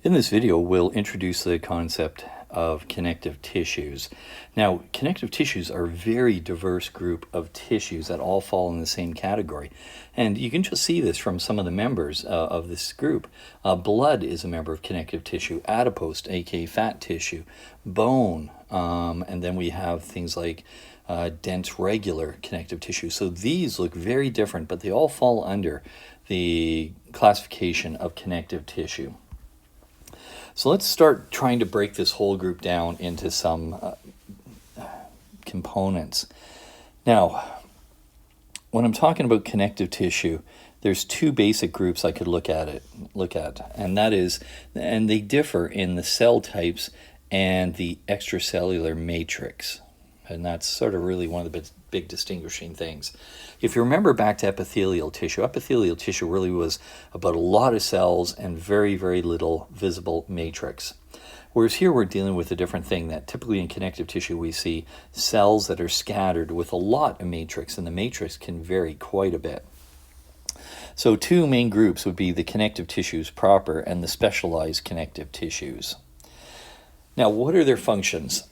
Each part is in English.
In this video, we'll introduce the concept of connective tissues. Now, connective tissues are a very diverse group of tissues that all fall in the same category. And you can just see this from some of the members of this group. Blood is a member of connective tissue, adipose, aka fat tissue, bone, and then we have things like dense regular connective tissue. So these look very different, but they all fall under the classification of connective tissue. So let's start trying to break this whole group down into some components. Now, when I'm talking about connective tissue, there's two basic groups I could look at, and they differ in the cell types and the extracellular matrix. And that's sort of really one of the big distinguishing things. If you remember back to epithelial tissue really was about a lot of cells and very, very little visible matrix. Whereas here we're dealing with a different thing, that typically in connective tissue we see cells that are scattered with a lot of matrix, and the matrix can vary quite a bit. So two main groups would be the connective tissues proper and the specialized connective tissues. Now, what are their functions?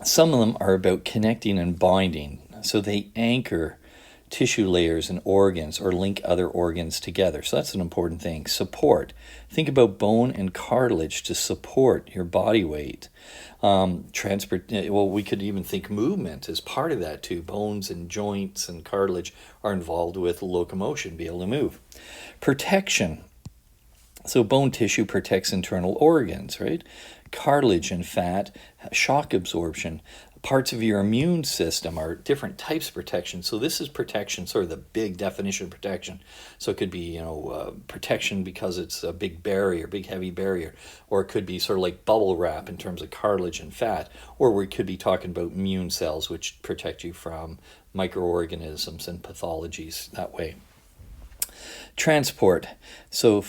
Some of them are about connecting and binding, so they anchor tissue layers and organs or link other organs together. So that's an important thing. Support. Think about bone and cartilage to support your body weight. We could even think movement as part of that too. Bones and joints and cartilage are involved with locomotion, be able to move. Protection. So bone tissue protects internal organs, right? Cartilage and fat, shock absorption. Parts of your immune system are different types of protection. So this is protection, sort of the big definition of protection. So it could be, protection because it's a big barrier, big heavy barrier, or it could be sort of like bubble wrap in terms of cartilage and fat, or we could be talking about immune cells, which protect you from microorganisms and pathologies that way. Transport. So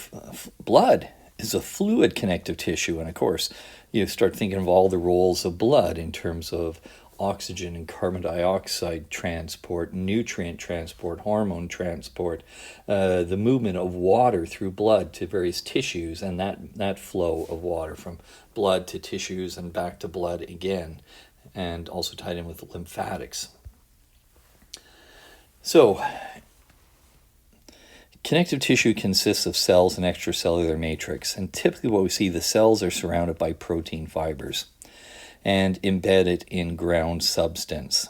blood is a fluid connective tissue, and of course you start thinking of all the roles of blood in terms of oxygen and carbon dioxide transport, nutrient transport, hormone transport, the movement of water through blood to various tissues, and that flow of water from blood to tissues and back to blood again, and also tied in with lymphatics. So connective tissue consists of cells and extracellular matrix, and typically what we see, the cells are surrounded by protein fibers and embedded in ground substance.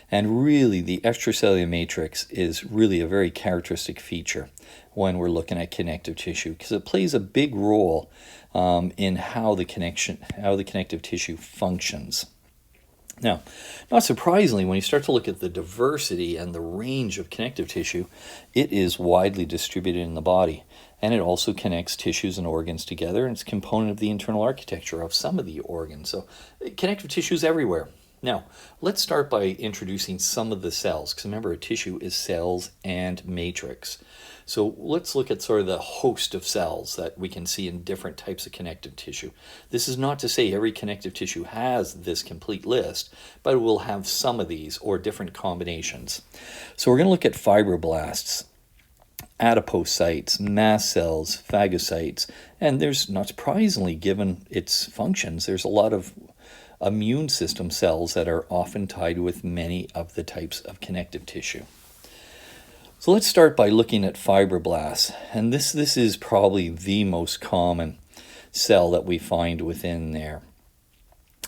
And really, the extracellular matrix is really a very characteristic feature when we're looking at connective tissue, because it plays a big role in how the connective tissue functions. Now, not surprisingly, when you start to look at the diversity and the range of connective tissue, it is widely distributed in the body, and it also connects tissues and organs together, and it's a component of the internal architecture of some of the organs. So connective tissue is everywhere. Now, let's start by introducing some of the cells, because remember, a tissue is cells and matrix. So let's look at sort of the host of cells that we can see in different types of connective tissue. This is not to say every connective tissue has this complete list, but it will have some of these or different combinations. So we're going to look at fibroblasts, adipocytes, mast cells, phagocytes, and there's, not surprisingly, given its functions, there's a lot of immune system cells that are often tied with many of the types of connective tissue. So let's start by looking at fibroblasts, and this is probably the most common cell that we find within there.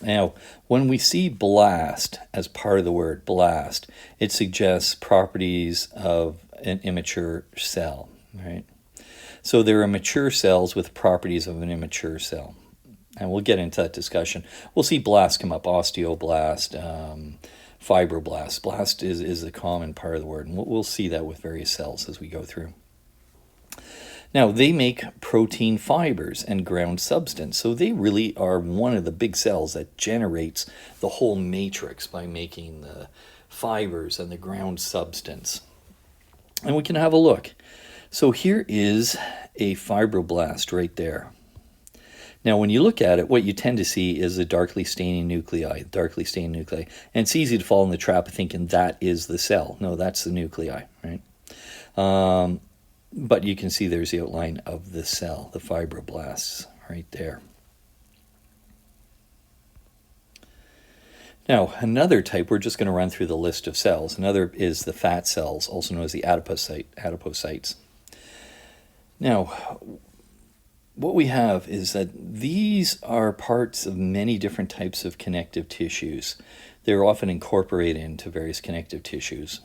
Now, when we see blast as part of the word blast, it suggests properties of an immature cell, right? So there are mature cells with properties of an immature cell, and we'll get into that discussion. We'll see blasts come up, osteoblast, fibroblast. Blast is the common part of the word, and we'll see that with various cells as we go through. Now, they make protein fibers and ground substance, so they really are one of the big cells that generates the whole matrix by making the fibers and the ground substance. And we can have a look. So here is a fibroblast right there. Now, when you look at it, what you tend to see is the darkly staining nuclei, and it's easy to fall in the trap of thinking that is the cell. No, that's the nuclei, right? But you can see there's the outline of the cell, the fibroblasts, right there. Now, another type, we're just going to run through the list of cells. Another is the fat cells, also known as the adipocytes. Now, what we have is that these are parts of many different types of connective tissues. They're often incorporated into various connective tissues.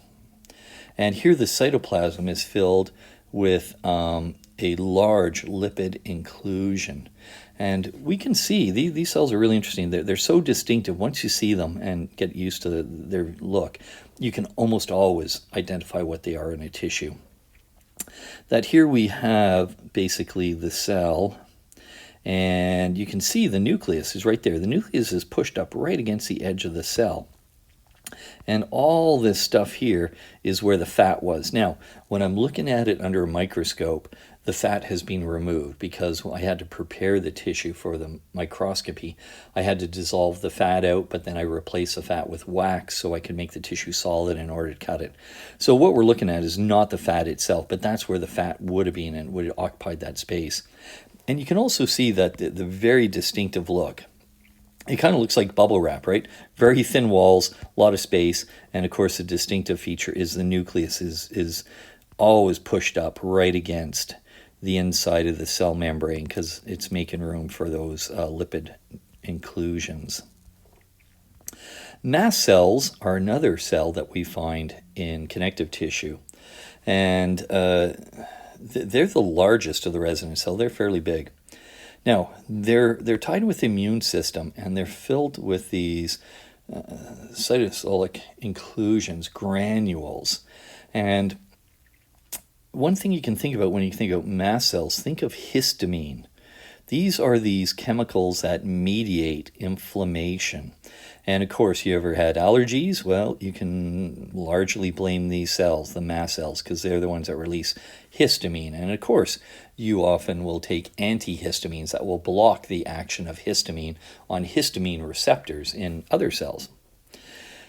And here the cytoplasm is filled with a large lipid inclusion. And we can see these cells are really interesting. They're so distinctive. Once you see them and get used to their look, you can almost always identify what they are in a tissue. That here we have basically the cell, and you can see the nucleus is right there. The nucleus is pushed up right against the edge of the cell. And all this stuff here is where the fat was. Now, when I'm looking at it under a microscope, the fat has been removed because I had to prepare the tissue for the microscopy. I had to dissolve the fat out, but then I replaced the fat with wax so I could make the tissue solid in order to cut it. So what we're looking at is not the fat itself, but that's where the fat would have been and would have occupied that space. And you can also see that the very distinctive look. It kind of looks like bubble wrap, right? Very thin walls, a lot of space, and of course the distinctive feature is the nucleus is always pushed up right against the inside of the cell membrane because it's making room for those lipid inclusions. Mast cells are another cell that we find in connective tissue, and they're the largest of the resident cells. They're fairly big. Now, they're tied with the immune system, and they're filled with these cytosolic inclusions, granules. And one thing you can think about when you think about mast cells, think of histamine. These are these chemicals that mediate inflammation. And of course, you ever had allergies? Well, you can largely blame these cells, the mast cells, because they're the ones that release histamine. And of course, you often will take antihistamines that will block the action of histamine on histamine receptors in other cells.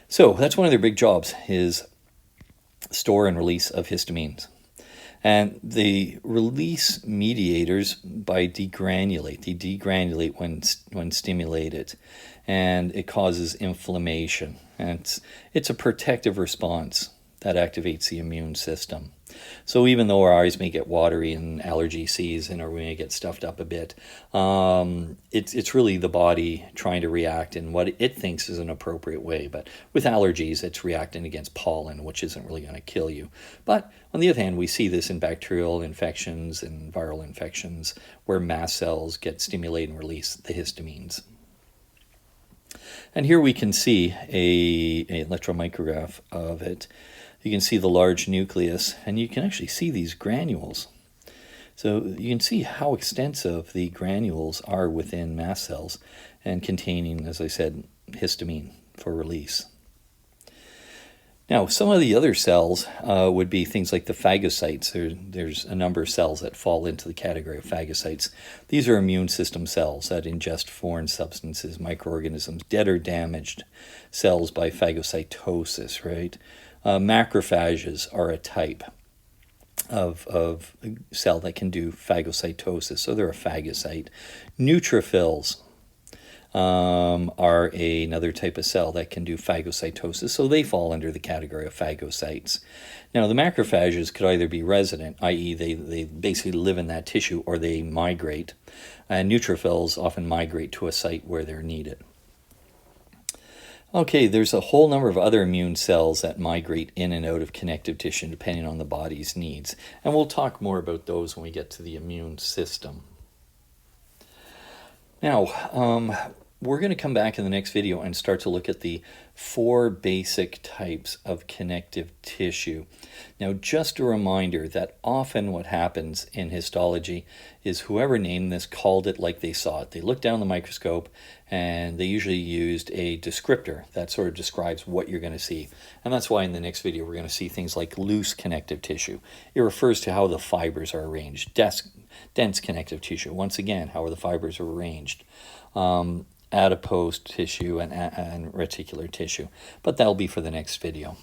So that's one of their big jobs, is store and release of histamines. And they release mediators by degranulate. They degranulate when stimulated, and it causes inflammation. And it's a protective response that activates the immune system. So even though our eyes may get watery in allergy season, or we may get stuffed up a bit, it's really the body trying to react in what it thinks is an appropriate way. But with allergies, it's reacting against pollen, which isn't really going to kill you. But on the other hand, we see this in bacterial infections and viral infections where mast cells get stimulated and release the histamines. And here we can see an electron micrograph of it. You can see the large nucleus, and you can actually see these granules. So you can see how extensive the granules are within mast cells and containing, as I said, histamine for release. Now, some of the other cells would be things like the phagocytes. There's a number of cells that fall into the category of phagocytes. These are immune system cells that ingest foreign substances, microorganisms, dead or damaged cells by phagocytosis, right? Macrophages are a type of cell that can do phagocytosis, so they're a phagocyte. Neutrophils are another type of cell that can do phagocytosis, so they fall under the category of phagocytes. Now, the macrophages could either be resident, i.e. they basically live in that tissue, or they migrate, and neutrophils often migrate to a site where they're needed. Okay, there's a whole number of other immune cells that migrate in and out of connective tissue depending on the body's needs, and we'll talk more about those when we get to the immune system. Now, we're going to come back in the next video and start to look at the 4 basic types of connective tissue. Now, just a reminder that often what happens in histology is whoever named this called it like they saw it. They looked down the microscope and they usually used a descriptor that sort of describes what you're going to see. And that's why in the next video we're going to see things like loose connective tissue. It refers to how the fibers are arranged. Dense connective tissue, once again, how the fibers are arranged. Adipose tissue and reticular tissue. But that'll be for the next video.